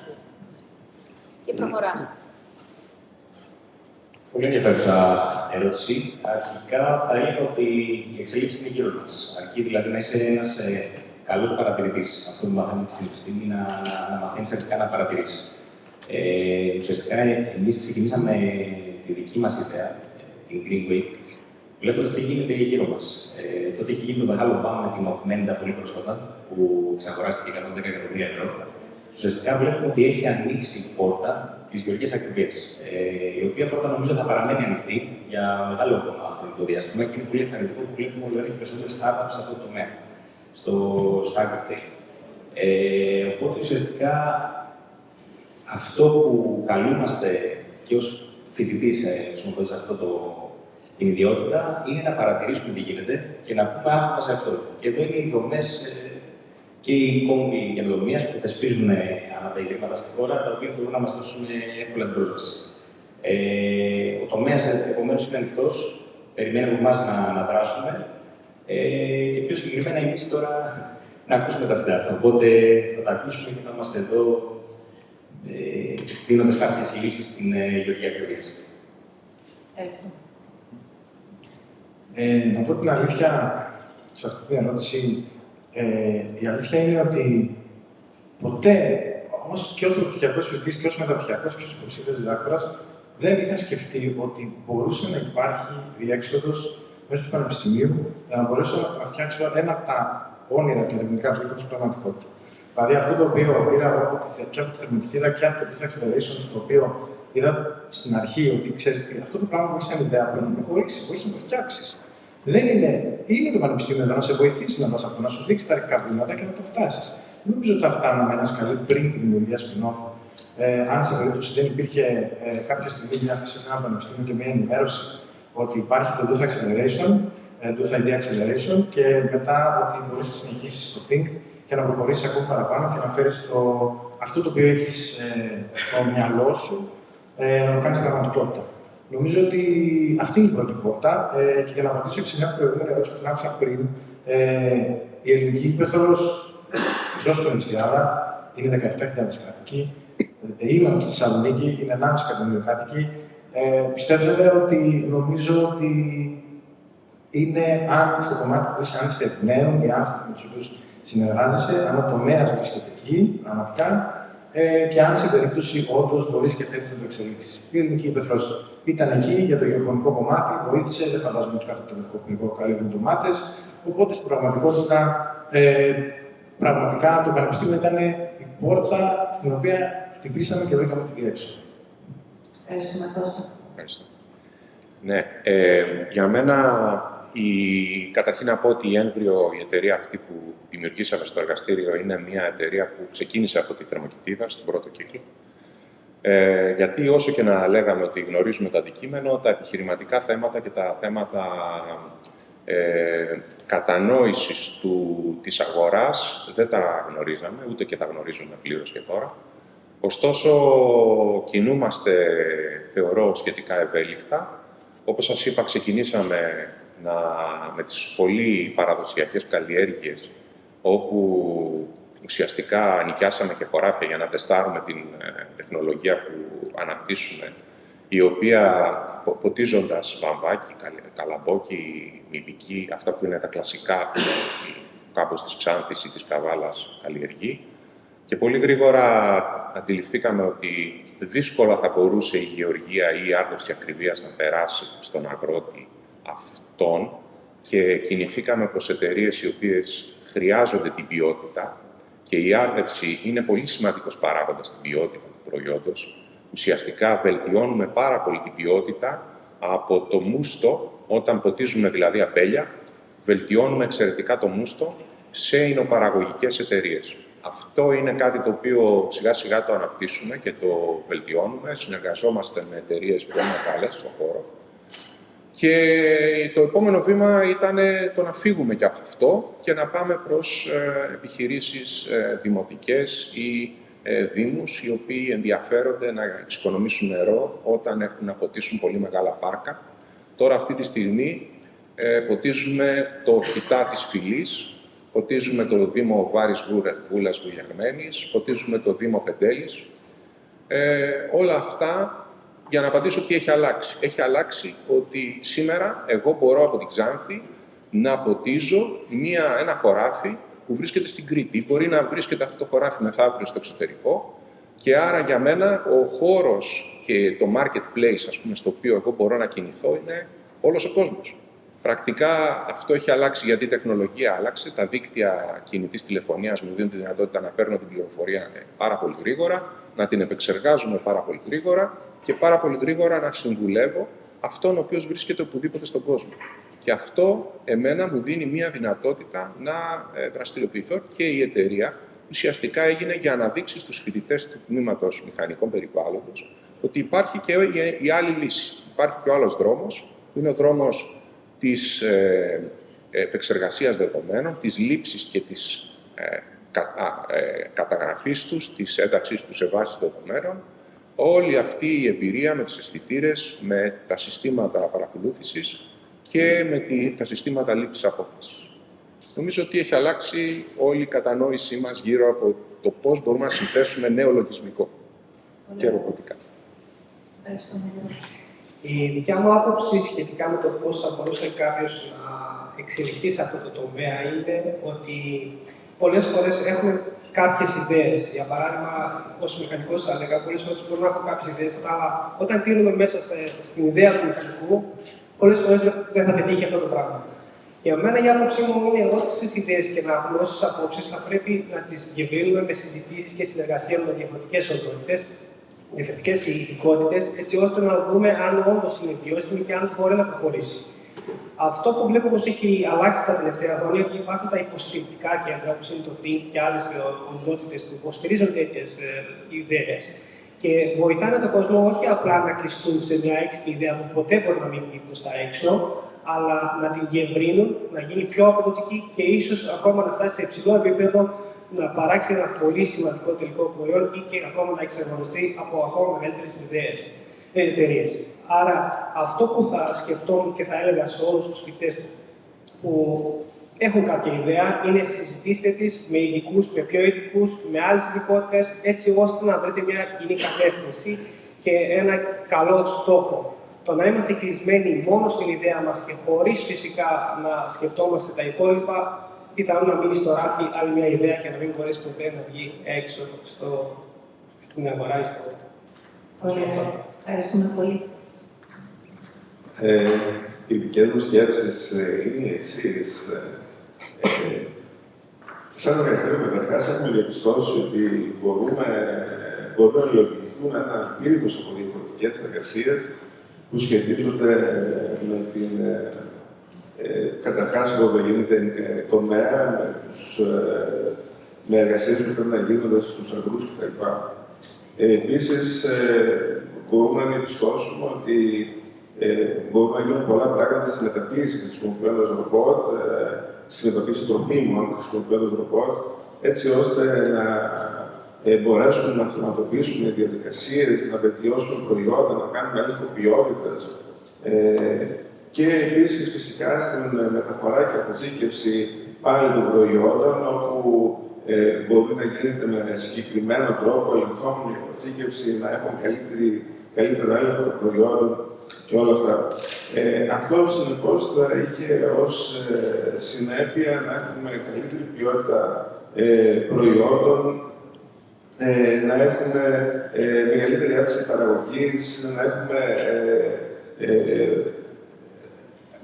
και προχωράμε. Πολύ ενδιαφέρουσα ερώτηση. Αρχικά θα έλεγα ότι η εξέλιξη είναι γύρω μας. Αρκεί δηλαδή να είσαι ένας καλός παρατηρητής. Αυτό που μαθαίνουμε στην επιστήμη, να μαθαίνεις αρχικά να παρατηρείς. Ουσιαστικά, εμείς ξεκινήσαμε τη δική μας ιδέα, την Greenway, βλέποντας τι γίνεται γύρω μας. Τότε είχε γίνει το μεγάλο μπαμ με την Augmenta πολύ πρόσφατα, που εξαγοράστηκε 110 εκατομμύρια ευρώ. Ουσιαστικά βλέπουμε ότι έχει ανοίξει η πόρτα της γεωργίας ακριβίας, η οποία πόρτα νομίζω θα παραμένει ανοιχτή για μεγάλο χρονικό διάστημα και είναι πολύ ενθαρρυντικό που βλέπουμε όλο και περισσότερες startups σε αυτό το τομέα, στο startup tech. Οπότε ουσιαστικά αυτό που καλούμαστε και ως φοιτητής χρησιμοποιώντας την ιδιότητα είναι να παρατηρήσουμε τι γίνεται και να πούμε άφημα σε αυτό. Και εδώ είναι οι δομές και οι κόμβοι καινοτομίας που θεσπίζουν ανά τα ιδρύματα στη χώρα, τα οποία μπορούν να μας δώσουν εύκολα την πρόσβαση. Ο τομέας επομένως είναι ανοιχτός, περιμένει από εμάς να δράσουμε και πιο συγκεκριμένα εμείς τώρα να ακούσουμε τα φυτά. Οπότε θα τα ακούσουμε και θα είμαστε εδώ δίνοντας κάποιες λύσεις στην γεωργία ακριβίας. Να πω την αλήθεια, σε αυτή την ερώτηση, η αλήθεια είναι ότι ποτέ, και ως πρωτοτυχιακός φοιτητής και ως μεταπτυχιακός και ως υποψήφιος διδάκτορας, δεν είχα σκεφτεί ότι μπορούσε να υπάρχει διέξοδος μέσω του Πανεπιστημίου για να μπορέσω να φτιάξω ένα από τα όνειρα τα ερευνητικά που είχα στην πραγματικότητα. Δηλαδή, αυτό το οποίο πήρα και από τη θερμοκηπίδα και από το Business Acceleration, στο οποίο είδα στην αρχή ότι ξέρεις, αυτό το πράγμα που έχει σαν ιδέα πρέπει να προχωρήσει, μπορείς να το φτιάξεις. Δεν είναι το Πανεπιστήμιο εδώ να σε βοηθήσει να πας αυτό, να σου δείξει τα αρχικά βήματα και να το φτάσεις. Δεν νομίζω ότι θα φτάναμε ένα σκαλί πριν τη δημιουργία spin-off. Αν σε περίπτωση δεν υπήρχε κάποια στιγμή μια θέση σε ένα πανεπιστήμιο και μια ενημέρωση ότι υπάρχει το Youth Acceleration, Youth ID Acceleration και μετά ότι μπορείς να συνεχίσεις το Think και να προχωρήσεις ακόμα παραπάνω και να φέρεις αυτό το οποίο έχεις στο μυαλό σου να το κάνεις πραγματικότητα. Νομίζω ότι αυτή είναι η πρώτη πόρτα και για να απαντήσω σε μια προηγούμενη ερώτηση που την άκουσα πριν, η ελληνική ύπεθρος ζω στην Ιστιάδα, είναι 17.000 κάτοικοι. Είμαι από τη Θεσσαλονίκη, είναι 1,5 εκατομμύριο κάτοικοι. Πιστέψτε ότι νομίζω ότι είναι, αν στο κομμάτι που είσαι, αν σε εμπνέουν οι άνθρωποι με τους οποίους συνεργάζεσαι, αν ο τομέας βρίσκεται εκεί, πραγματικά, και αν σε περίπτωση όντως μπορείς και θέλεις να το εξελίξεις. Η ελληνική ύπεθρος ήταν εκεί για το γεωργικό κομμάτι, βοήθησε, δεν φαντάζομαι ότι κάτω από το λευκό πυργό καλύπτουν ντομάτες. Οπότε στην πραγματικότητα, πραγματικά το Πανεπιστήμιο ήταν η πόρτα στην οποία χτυπήσαμε και βρήκαμε τη διέξοδο. Ευχαριστούμε, Κώστα. Ευχαριστώ. Ναι, για μένα, καταρχήν να πω ότι η Έμβριο, η εταιρεία αυτή που δημιουργήσαμε στο εργαστήριο, είναι μια εταιρεία που ξεκίνησε από τη θερμοκηπίδα στον πρώτο κύκλο. Γιατί όσο και να λέγαμε ότι γνωρίζουμε το αντικείμενο, τα επιχειρηματικά θέματα και τα θέματα κατανόησης της αγοράς δεν τα γνωρίζαμε, ούτε και τα γνωρίζουμε πλήρως και τώρα. Ωστόσο, κινούμαστε, θεωρώ, σχετικά ευέλικτα, Όπως σας είπα, ξεκινήσαμε με τις πολύ παραδοσιακές καλλιέργειες, όπου ουσιαστικά νοικιάσαμε και χωράφια για να τεστάρουμε την τεχνολογία που αναπτύσσουμε, η οποία ποτίζοντας βαμβάκι, καλαμπόκι, μυδική, αυτά που είναι τα κλασικά που κάπως της Ξάνθης ή της Καβάλας καλλιεργεί. Και πολύ γρήγορα αντιληφθήκαμε ότι δύσκολα θα μπορούσε η γεωργία ή η άρδευση ακριβίας να περάσει στον αγρότη αυτόν και κινηθήκαμε προς εταιρείες οι οποίες χρειάζονται την ποιότητα και η άρδευση είναι πολύ σημαντικός παράγοντας στην ποιότητα του προϊόντος. Ουσιαστικά βελτιώνουμε πάρα πολύ την ποιότητα από το μούστο, όταν ποτίζουμε δηλαδή αμπέλια, βελτιώνουμε εξαιρετικά το μούστο σε υνοπαραγωγικές εταιρείες. Αυτό είναι κάτι το οποίο σιγά σιγά το αναπτύσσουμε και το βελτιώνουμε. Συνεργαζόμαστε με εταιρείες πιο μεγάλες στον χώρο. Και το επόμενο βήμα ήταν το να φύγουμε και από αυτό και να πάμε προς επιχειρήσεις δημοτικές ή δήμους, οι οποίοι ενδιαφέρονται να εξοικονομήσουν νερό όταν έχουν να ποτίσουν πολύ μεγάλα πάρκα. Τώρα αυτή τη στιγμή ποτίζουμε το Χιτά της Φυλής, ποτίζουμε το Δήμο Βάρης Βούλας Βουλιαγμένης, ποτίζουμε το Δήμο Πεντέλης. Όλα αυτά για να απαντήσω τι έχει αλλάξει. Έχει αλλάξει ότι σήμερα εγώ μπορώ από την Ξάνθη να ποτίζω ένα χωράφι που βρίσκεται στην Κρήτη. Μπορεί να βρίσκεται αυτό το χωράφι μεθαύριο στο εξωτερικό και άρα για μένα ο χώρος και το marketplace, ας πούμε, στο οποίο εγώ μπορώ να κινηθώ είναι όλος ο κόσμος. Πρακτικά αυτό έχει αλλάξει γιατί η τεχνολογία άλλαξε. Τα δίκτυα κινητής τηλεφωνίας μου δίνουν τη δυνατότητα να παίρνω την πληροφορία πάρα πολύ γρήγορα, να την επεξεργάζομαι πάρα πολύ γρήγορα και πάρα πολύ γρήγορα να συμβουλεύω αυτόν ο οποίος βρίσκεται οπουδήποτε στον κόσμο. Και αυτό εμένα μου δίνει μια δυνατότητα να δραστηριοποιηθώ και η εταιρεία ουσιαστικά έγινε για να δείξει στους φοιτητές του τμήματος μηχανικών περιβάλλοντος ότι υπάρχει και η άλλη λύση. Υπάρχει και ο άλλος δρόμος, που είναι ο δρόμος της επεξεργασίας δεδομένων, της λήψης και της καταγραφής τους, της ένταξής τους σε βάσεις δεδομένων. Όλη αυτή η εμπειρία με τους αισθητήρες, με τα συστήματα παρακολούθησης και με τα συστήματα λήψης απόφασης. Νομίζω ότι έχει αλλάξει όλη η κατανόησή μας γύρω από το πώς μπορούμε να συνθέσουμε νέο λογισμικό και ρομποτικά. Η δικιά μου άποψη σχετικά με το πώς θα μπορούσε κάποιος να εξελιχθεί σε αυτό το τομέα είναι ότι πολλές φορές έχουμε κάποιες ιδέες. Για παράδειγμα, ως μηχανικός θα έλεγα, πολλές φορές μπορούμε να έχουμε κάποιες ιδέες, αλλά όταν τίνουμε μέσα στην ιδέα του μηχανικού, πολλές φορές δεν θα πετύχει αυτό το πράγμα. Για μένα η άποψή μου είναι ότι τις ιδέες και να γνώσεις απόψεις θα πρέπει να τις διευρύνουμε με συζητήσεις και συνεργασία με διαφορετικές οντότητες, διαφορετικές ειδικότητες, έτσι ώστε να δούμε αν όντως είναι βιώσιμη και αν μπορεί να προχωρήσει. Αυτό που βλέπω πως έχει αλλάξει τα τελευταία χρόνια είναι ότι υπάρχουν τα υποστηρικτικά κέντρα, όπως είναι το Think και άλλες οντότητες που υποστηρίζουν τέτοιες ιδέες και βοηθάνε τον κόσμο όχι απλά να κλειστούν σε μια έξυπνη ιδέα που ποτέ μπορεί να μην βγει προς τα έξω, αλλά να την διευρύνουν, να γίνει πιο αποδοτική και ίσως ακόμα να φτάσει σε υψηλό επίπεδο να παράξει ένα πολύ σημαντικό τελικό προϊόν ή και ακόμα να εξαγωνιστεί από ακόμα μεγαλύτερες εταιρείες. Άρα, αυτό που θα σκεφτόμουν και θα έλεγα σε όλους τους φοιτητές που έχουν κάποια ιδέα είναι συζητήστε τις με ειδικούς, με πιο ειδικούς, με άλλες ειδικότητες, έτσι ώστε να βρείτε μια κοινή κατεύθυνση και ένα καλό στόχο. Το να είμαστε κλεισμένοι μόνο στην ιδέα μας και χωρίς φυσικά να σκεφτόμαστε τα υπόλοιπα, πιθανόν να μείνει στο ράφι άλλη μια ιδέα και να μην μπορέσει ποτέ να βγει έξω στην αγορά ή στο. Ωραία. Ευχαριστούμε πολύ. Οι δικές μου σκέψεις είναι οι εξής. Σαν εργαστήριο καταρχάς έχουμε διαπιστώσει ότι μπορούν να υλοποιηθούν ένα πλήθος από διαφορετικές εργασίες που σχετίζονται με την καταρχάς λογογεννείται τομέα, με εργασίες που πρέπει να γίνονται στους αγρούς κτλ. Επίσης, μπορούμε να διαπιστώσουμε ότι μπορούν να γίνουν πολλά πράγματα στη μεταποίηση χρησιμοποιώντας ρομπότ, στη μεταποίηση τροφίμων χρησιμοποιώντας ρομπότ, έτσι ώστε να μπορέσουν να αυτοματοποιήσουν οι διαδικασίες, να βελτιώσουν προϊόντα, να κάνουν έλεγχο ποιότητας Και επίσης φυσικά στην μεταφορά και αποθήκευση πάλι των προϊόντων, όπου μπορεί να γίνεται με συγκεκριμένο τρόπο, ελεγχόμενη αποθήκευση, να έχουν καλύτερο έλεγχο των προϊόντων και όλα αυτά. Αυτό συνεπώς θα είχε ως συνέπεια να έχουμε καλύτερη ποιότητα προϊόντων, να έχουμε μεγαλύτερη αύξηση παραγωγής, να έχουμε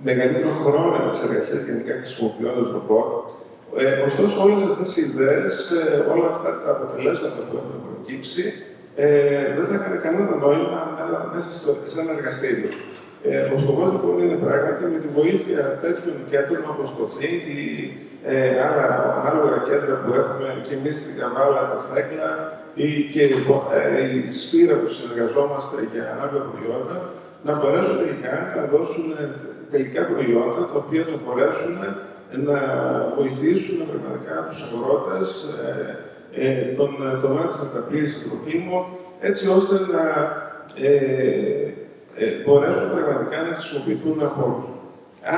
μεγαλύτερο χρόνο επεξεργασίας γενικά χρησιμοποιώντας τον πόρο. Ωστόσο, όλες αυτές οι ιδέες, όλα αυτά τα αποτελέσματα που έχουν προκύψει, δεν θα έκανε κανένα νόημα μέσα σε ένα εργαστήριο. Ο σκοπός λοιπόν είναι πράγματι με τη βοήθεια τέτοιων κέντρων όπως το ΘΙΝΚ ή άλλα ανάλογα κέντρα που έχουμε και εμείς στην Καβάλα, το ΘΕΚΛΑ ή και η Σπύρα που συνεργαζόμαστε για ανάλογα προϊόντα, να μπορέσουν τελικά να δώσουν τελικά προϊόντα τα οποία θα μπορέσουν να βοηθήσουν πραγματικά τους αγρότες, τον τομέα της μεταποίησης τροφίμων, έτσι ώστε να μπορέσουν πραγματικά να χρησιμοποιηθούν από όλους.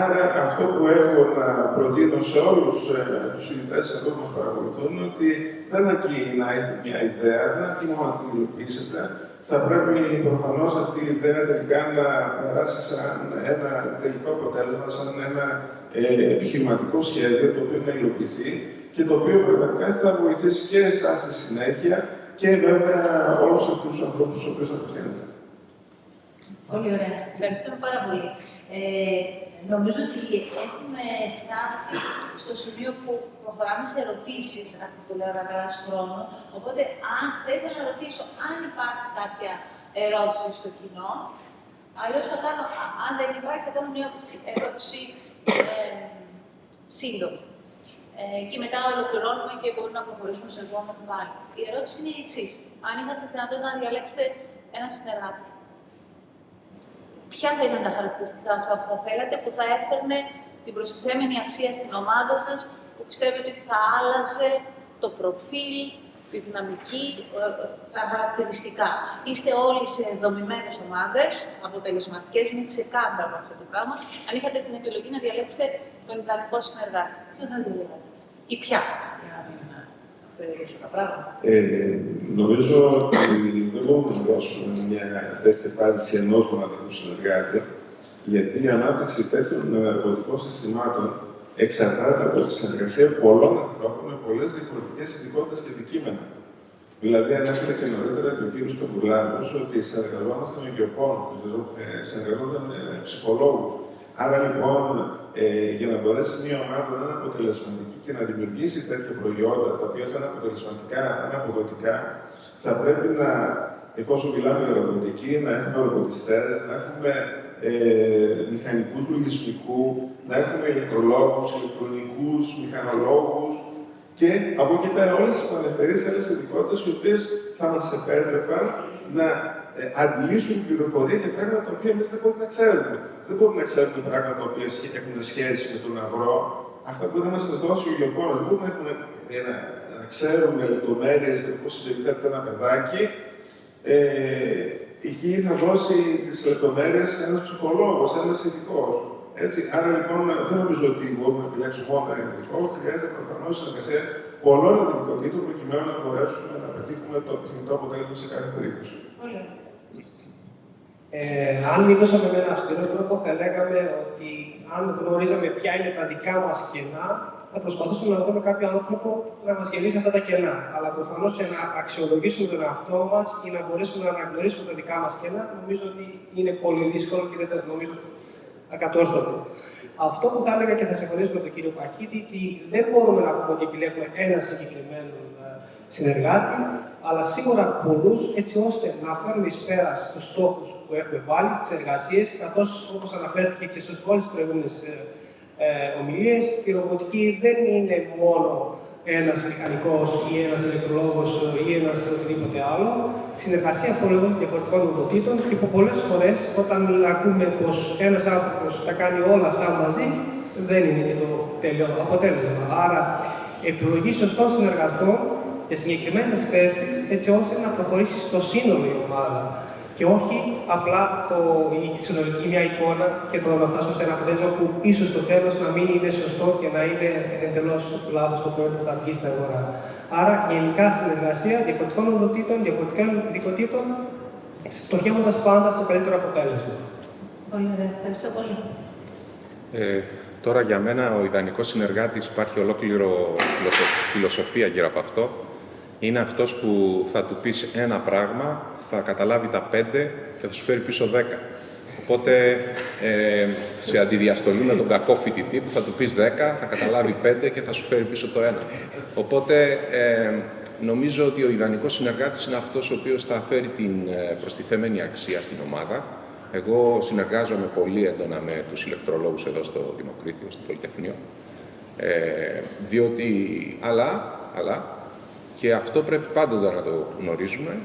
Άρα, αυτό που έχω να προτείνω σε όλους τους ηγητές εδώ που μας παρακολουθούν είναι ότι δεν αρκεί να έχετε μια ιδέα, δεν αρκεί μόνο να την υλοποιήσετε. Θα πρέπει προφανώς αυτή η ιδέα τελικά να περάσει σαν ένα τελικό αποτέλεσμα, σαν ένα επιχειρηματικό σχέδιο το οποίο να υλοποιηθεί και το οποίο πραγματικά θα βοηθήσει και εσάς στη συνέχεια και βέβαια όλους αυτούς τους ανθρώπους στους οποίους θα απευθύνεται. Πολύ ωραία. Ευχαριστούμε πάρα πολύ. Νομίζω ότι έχουμε φτάσει στο σημείο που προχωράμε σε ερωτήσεις από την πολυαγραφή χρόνου. Οπότε, θα ήθελα να ρωτήσω αν υπάρχει κάποια ερώτηση στο κοινό. Αλλιώς θα κάνω, αν δεν υπάρχει, θα κάνω μια ερώτηση σύντομη. Και μετά ολοκληρώνουμε και μπορούμε να προχωρήσουμε σε επόμενο πάλι. Η ερώτηση είναι η εξής. Αν είχατε τη δυνατότητα να διαλέξετε ένα συνεργάτη, ποια θα ήταν τα χαρακτηριστικά που θα θέλατε, που θα έφερνε την προστιθέμενη αξία στην ομάδα σας, που πιστεύετε ότι θα άλλαζε το προφίλ, τη δυναμική, τα χαρακτηριστικά. Είστε όλοι σε δομημένες ομάδες, αποτελεσματικές, είναι ξεκάθαρο αυτό το πράγμα. Αν είχατε την επιλογή να διαλέξετε τον ιδανικό συνεργάτη, ποιο θα διαλέγατε ή ποια, για να μην περιορίσω τα πράγματα. Νομίζω ότι δεν μπορούμε να δώσουμε μια τέτοια απάντηση ενός μοναδικού συνεργάτη, γιατί η ανάπτυξη τέτοιων εργοτικών συστημάτων εξαρτάται από τη συνεργασία πολλών ανθρώπων με πολλές διαφορετικές ειδικότητες και αντικείμενα. Δηλαδή, ανέφερε και νωρίτερα και ο κ. Κοντουλάνος ότι συνεργαζόμαστε με γεωπόνους, συνεργαζόμαστε με ψυχολόγους. Άρα λοιπόν, για να μπορέσει μια ομάδα να είναι αποτελεσματική και να δημιουργήσει τέτοια προϊόντα τα οποία θα είναι αποτελεσματικά, θα είναι αποδοτικά, θα πρέπει να, εφόσον μιλάμε για ρομποτική, να έχουμε ρομποτιστές, να έχουμε μηχανικούς λογισμικού, να έχουμε ηλεκτρολόγους, ηλεκτρονικούς, μηχανολόγους και από εκεί πέρα όλες τις ανεφερείς άλλες ειδικότητες οι οποίες θα μας επέτρεπαν να αντλήσουν πληροφορία για πράγματα τα οποία εμείς δεν μπορούμε να ξέρουμε. Δεν μπορούμε να ξέρουμε πράγματα τα οποία έχουν σχέση με τον αγρό. Αυτά μπορεί να μας δώσει ο γεωπόνος. Δεν μπορούμε να ξέρουμε λεπτομέρειες για το πώς συμπεριφέρεται ένα παιδάκι. Εκεί θα δώσει τις λεπτομέρειες ένας ψυχολόγος, ένας ειδικός. Άρα λοιπόν δεν νομίζω ότι μπορούμε να επιλέξουμε μόνο ένα ειδικό. Χρειάζεται προφανώς συνεργασία πολλών ειδικοτήτων προκειμένου να μπορέσουμε να πετύχουμε το επιθυμητό αποτέλεσμα σε κάθε περίπτωση. Αν μιλούσαμε με ένα αυστηρό τρόπο, θα λέγαμε ότι αν γνωρίζαμε ποια είναι τα δικά μας κενά, θα προσπαθούσαμε να βρούμε κάποιο άνθρωπο να μας γεμίσει αυτά τα κενά. Αλλά προφανώς για να αξιολογήσουμε τον εαυτό μας ή να μπορέσουμε να αναγνωρίσουμε τα δικά μας κενά, νομίζω ότι είναι πολύ δύσκολο και δεν το νομίζω ακατόρθωτο. Αυτό που θα έλεγα και θα συμφωνήσω με τον κύριο Παχίδη, ότι δεν μπορούμε να πούμε ότι επιλέγουμε ένα συγκεκριμένο συνεργάτη, αλλά σίγουρα πολλούς, έτσι ώστε να φέρουμε εις πέρας τους στόχους που έχουμε βάλει στις εργασίες, καθώς όπως αναφέρθηκε και στις όλες τις προηγούμενες ομιλίες, η ρομποτική δεν είναι μόνο ένας μηχανικός ή ένας ηλεκτρολόγος ή ένας οτιδήποτε άλλο. Συνεργασία πολλών διαφορετικών ρομποτήτων και που πολλές φορές όταν ακούμε πως ένας άνθρωπος θα κάνει όλα αυτά μαζί, δεν είναι και το τέλειο αποτέλεσμα. Άρα, επιλογή σωστών συνεργατών για συγκεκριμένες θέσεις, έτσι ώστε να προχωρήσει στο σύνολο η ομάδα. Και όχι απλά η συνολική μια εικόνα και το να φτάσουμε σε ένα αποτέλεσμα που ίσως στο τέλος να μην είναι σωστό και να είναι εντελώς λάθος το προϊόν που θα βγει στην αγορά. Άρα, γενικά συνεργασία διαφορετικών οντοτήτων, διαφορετικών ειδικοτήτων, στοχεύοντας πάντα στο καλύτερο αποτέλεσμα. Πολύ ωραία. Ευχαριστώ πολύ. Τώρα για μένα ο ιδανικός συνεργάτης, υπάρχει ολόκληρο φιλοσοφία γύρω από αυτό. Είναι αυτός που θα του πεις ένα πράγμα, θα καταλάβει τα 5 και θα σου φέρει πίσω 10. Οπότε, σε αντιδιαστολή με τον κακό φοιτητή που θα του πεις 10, θα καταλάβει 5 και θα σου φέρει πίσω το 1. Οπότε, νομίζω ότι ο ιδανικός συνεργάτης είναι αυτός ο οποίος θα φέρει την προστιθέμενη αξία στην ομάδα. Εγώ συνεργάζομαι πολύ έντονα με τους ηλεκτρολόγους εδώ στο Δημοκρίτιο, στο Πολυτεχνείο. Αλλά, και αυτό πρέπει πάντοτε να το γνωρίζουμε,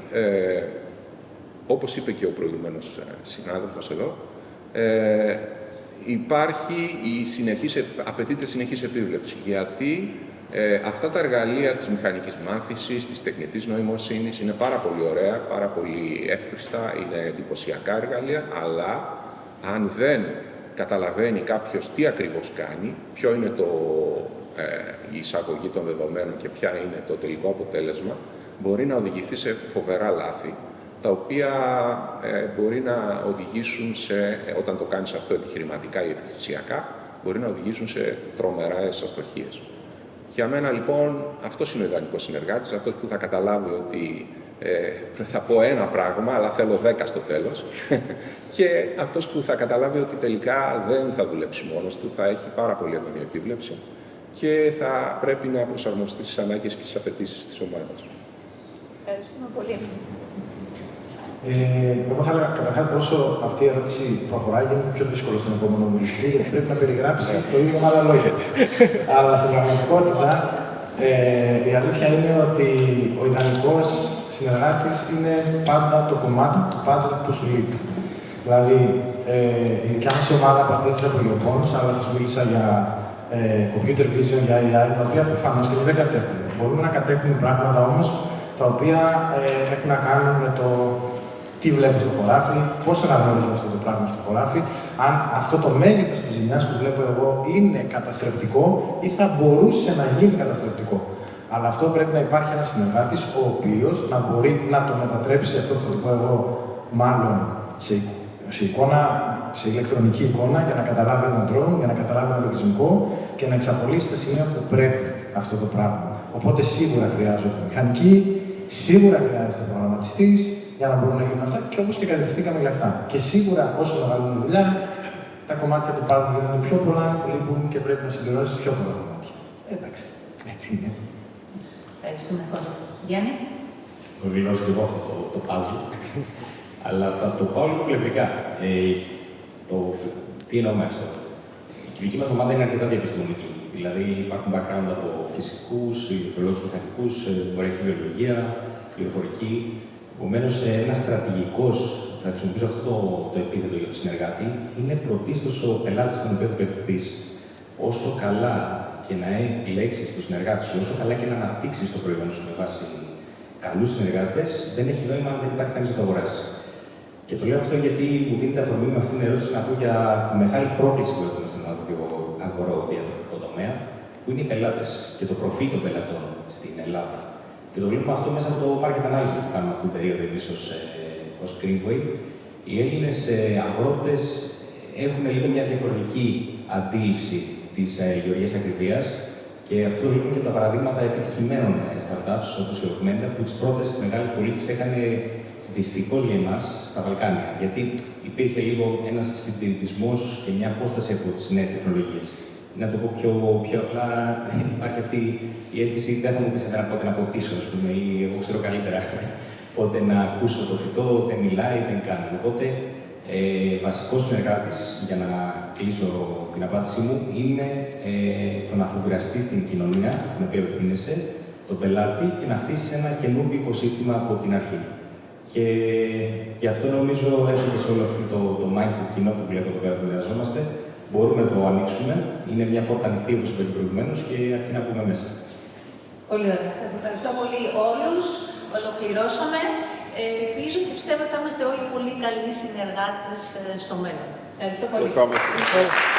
όπως είπε και ο προηγούμενος συνάδελφος εδώ, απαιτείται συνεχής επίβλεψη, γιατί αυτά τα εργαλεία της μηχανικής μάθησης, της τεχνητής νοημοσύνης είναι πάρα πολύ ωραία, πάρα πολύ εύχριστα, είναι εντυπωσιακά εργαλεία, αλλά αν δεν καταλαβαίνει κάποιος τι ακριβώς κάνει, ποιο είναι η εισαγωγή των δεδομένων και ποια είναι το τελικό αποτέλεσμα, μπορεί να οδηγηθεί σε φοβερά λάθη, τα οποία μπορεί να οδηγήσουν όταν το κάνεις αυτό επιχειρηματικά ή επιχειρησιακά, μπορεί να οδηγήσουν σε τρομερές αστοχίες. Για μένα, λοιπόν, αυτός είναι ο ιδανικός συνεργάτης, αυτός που θα καταλάβει ότι θα πω ένα πράγμα, αλλά θέλω 10 στο τέλος, και αυτός που θα καταλάβει ότι τελικά δεν θα δουλέψει μόνος του, θα έχει πάρα πολύ έντονη επίβλεψη και θα πρέπει να προσαρμοστεί στις ανάγκες και στις απαιτήσεις της ομάδας. Ευχαριστούμε πολύ. Εγώ θα έλεγα καταρχάς όσο αυτή η ερώτηση προχωράει γίνεται πιο δύσκολο στον επόμενο μιλητή, γιατί πρέπει να περιγράψει το ίδιο με άλλα λόγια. Αλλά στην πραγματικότητα η αλήθεια είναι ότι ο ιδανικός συνεργάτης είναι πάντα το κομμάτι του puzzle που σου λείπει. Δηλαδή, η δικιά μας ομάδα παρτίζεται από ηλεκτρόνους, αλλά σας μίλησα για computer vision, για AI, τα οποία προφανώς και δεν κατέχουν. Μπορούμε να κατέχουμε πράγματα όμως τα οποία έχουν να κάνουν με το τι βλέπω στο χωράφι, πώς αναγνωρίζω αυτό το πράγμα στο χωράφι, αν αυτό το μέγεθος της ζημιάς που βλέπω εγώ είναι καταστρεπτικό ή θα μπορούσε να γίνει καταστρεπτικό. Αλλά αυτό πρέπει να υπάρχει ένας συνεργάτης ο οποίος να μπορεί να το μετατρέψει, αυτό που θα το πω εγώ, μάλλον σε εικόνα, σε ηλεκτρονική εικόνα, για να καταλάβει έναν drone, για να καταλάβει ένα λογισμικό και να εξαπολύσει τα σημεία που πρέπει αυτό το πράγμα. Οπότε σίγουρα χρειάζονται μηχανική, σίγουρα χρειάζεται προγραμματιστής για να μπορούν να γίνουν αυτά και όπως και κατευθυνθήκαμε για αυτά. Και σίγουρα όσο μεγαλύτερη δουλειά, τα κομμάτια του puzzle γίνονται πιο πολλά, λείπουν και πρέπει να συμπληρώσει πιο πολλά κομμάτια. Εντάξει, έτσι είναι. Ευχαριστούμε. Γιάννη. Το δηλώσω και εγώ αυτό το puzzle. Αλλά θα το πάω λίγο πλευρικά. Τι εννοώ με αυτό. Η δική μας ομάδα είναι αρκετά διαπιστημονική. Δηλαδή υπάρχουν background από φυσικούς, ηλεκτρολόγους, μηχανικούς, εμπορική βιολογία, πληροφορική. Επομένως, ένα στρατηγικός, θα χρησιμοποιήσω αυτό το επίθετο για τον συνεργάτη, είναι πρωτίστως ο πελάτης στον οποίο θα πετυχθείς. Όσο καλά και να επιλέξεις τον συνεργάτη σου, όσο καλά και να αναπτύξεις το προϊόν σου με βάση καλούς συνεργάτες, δεν έχει νόημα αν δεν υπάρχει κανείς να το αγοράσει. Και το λέω αυτό γιατί μου δίνεται αφορμή με αυτήν την ερώτηση να πω για τη μεγάλη πρόκληση που έχουμε στον αγοροδιατροφικό τομέα, που είναι οι πελάτες και το προφίλ των πελατών στην Ελλάδα. Και το βλέπουμε αυτό μέσα από το market analysis που κάνουμε αυτή την περίοδο εμείς ως Greenway. Οι Έλληνες αγρότες έχουν λίγο μια διαφορετική αντίληψη της γεωργίας ακριβίας και αυτό το βλέπουμε και από τα παραδείγματα επιτυχημένων startups όπως η Augmenta που τις πρώτες μεγάλες πωλήσεις έκανε δυστυχώς για εμάς στα Βαλκάνια. Γιατί υπήρχε λίγο ένας συντηρητισμός και μια απόσταση από τις νέες τεχνολογίες. Να το πω πιο απλά, υπάρχει αυτή η αίσθηση, δεν θα μου πεις πότε να αποτύσσω, ας πούμε, ή εγώ ξέρω καλύτερα πότε να ακούσω το φυτό, δεν μιλάει, δεν κάνει. Οπότε, βασικός συνεργάτης, για να κλείσω την απάντησή μου, είναι το να αφουγκραστείς την κοινωνία στην οποία απευθύνεσαι, τον πελάτη και να χτίσεις ένα καινούργιο οικοσύστημα από την αρχή. Και γι' αυτό νομίζω έχουμε σε όλο αυτό το mindset κοινό που βλέπω εδώ πέρα που μοιραζόμαστε. Μπορούμε να το ανοίξουμε. Είναι μια πόρτα ανοιχτή, όπως είπα και προηγουμένως, και αρκεί να πούμε μέσα. Πολύ ωραία. Σας ευχαριστώ πολύ όλους. Ολοκληρώσαμε. Ελπίζω και πιστεύω ότι θα είμαστε όλοι πολύ καλοί συνεργάτες στο μέλλον. Ευχαριστώ πολύ. Ευχαριστώ.